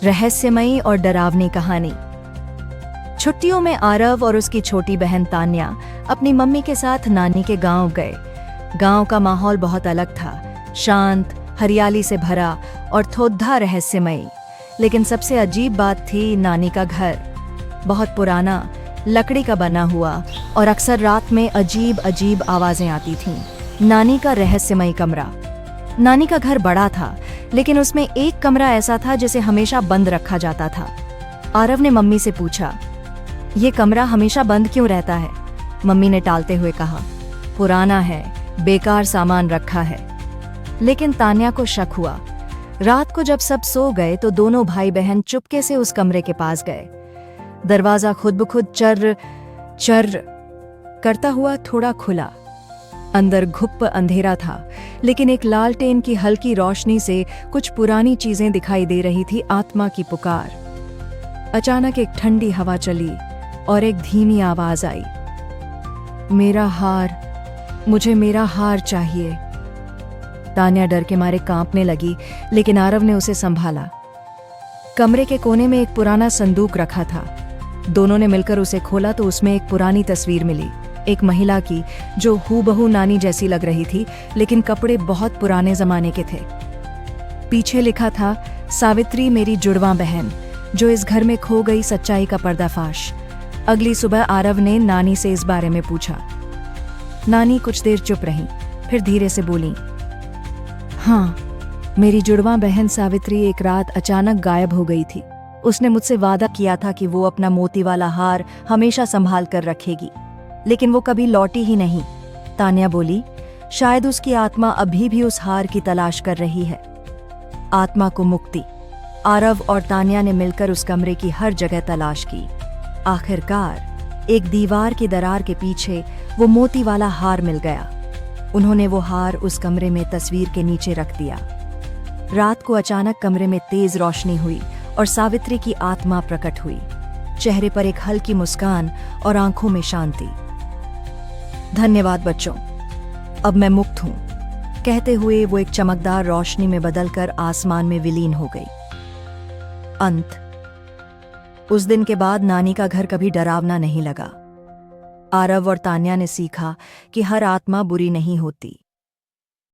रहस्यमयी और डरावनी कहानी। छुट्टियों में आरव और उसकी छोटी बहन तान्या अपनी मम्मी के साथ नानी के गांव गए। गांव का माहौल बहुत अलग था, शांत, हरियाली से भरा और थोड़ा रहस्यमयी। लेकिन सबसे अजीब बात थी नानी का घर। बहुत पुराना, लकड़ी का बना हुआ और अक्सर रात में अजीब अजीब आवाजें आती थीं। नानी का रहस्यमयी कमरा। नानी का घर बड़ा था, लेकिन उसमें एक कमरा ऐसा था जिसे हमेशा बंद रखा जाता था। आरव ने मम्मी से पूछा, ये कमरा हमेशा बंद क्यों रहता है? मम्मी ने टालते हुए कहा, पुराना है, बेकार सामान रखा है। लेकिन तान्या को शक हुआ। रात को जब सब सो गए तो दोनों भाई बहन चुपके से उस कमरे के पास गए। दरवाजा खुद ब खुद चर्र चर्र करता हुआ थोड़ा खुला। अंदर घुप्प अंधेरा था, लेकिन एक लालटेन की हल्की रोशनी से कुछ पुरानी चीजें दिखाई दे रही थी। आत्मा की पुकार। अचानक एक ठंडी हवा चली और एक धीमी आवाज आई, मेरा हार, मुझे मेरा हार चाहिए। तान्या डर के मारे कांपने लगी, लेकिन आरव ने उसे संभाला। कमरे के कोने में एक पुराना संदूक रखा था। दोनों ने मिलकर उसे खोला तो उसमें एक पुरानी तस्वीर मिली, एक महिला की जो हूबहू नानी जैसी लग रही थी, लेकिन कपड़े बहुत पुराने जमाने के थे। पीछे लिखा था, सावित्री मेरी जुड़वां बहन, जो इस घर में खो गई सच्चाई का पर्दाफाश। अगली सुबह आरव ने नानी से इस बारे में पूछा। नानी कुछ देर चुप रही, फिर धीरे से बोली, हाँ, मेरी जुड़वां बहन सावित्री एक रात अचानक गायब हो गई थी। उसने मुझसे वादा किया था कि वो अपना मोती वाला हार हमेशा संभाल कर रखेगी, लेकिन वो कभी लौटी ही नहीं। तान्या बोली, शायद उसकी आत्मा अभी भी उस हार की तलाश कर रही है। आत्मा को मुक्ति। आरव और तान्या ने मिलकर उस कमरे की हर जगह तलाश की। आखिरकार एक दीवार की दरार के पीछे वो मोती वाला हार मिल गया। उन्होंने वो हार उस कमरे में तस्वीर के नीचे रख दिया। रात को अचानक कमरे में तेज रोशनी हुई और सावित्री की आत्मा प्रकट हुई। चेहरे पर एक हल्की मुस्कान और आंखों में शांति। धन्यवाद बच्चों, अब मैं मुक्त हूं, कहते हुए वो एक चमकदार रोशनी में बदलकर आसमान में विलीन हो गई। अंत। उस दिन के बाद नानी का घर कभी डरावना नहीं लगा। आरव और तान्या ने सीखा कि हर आत्मा बुरी नहीं होती,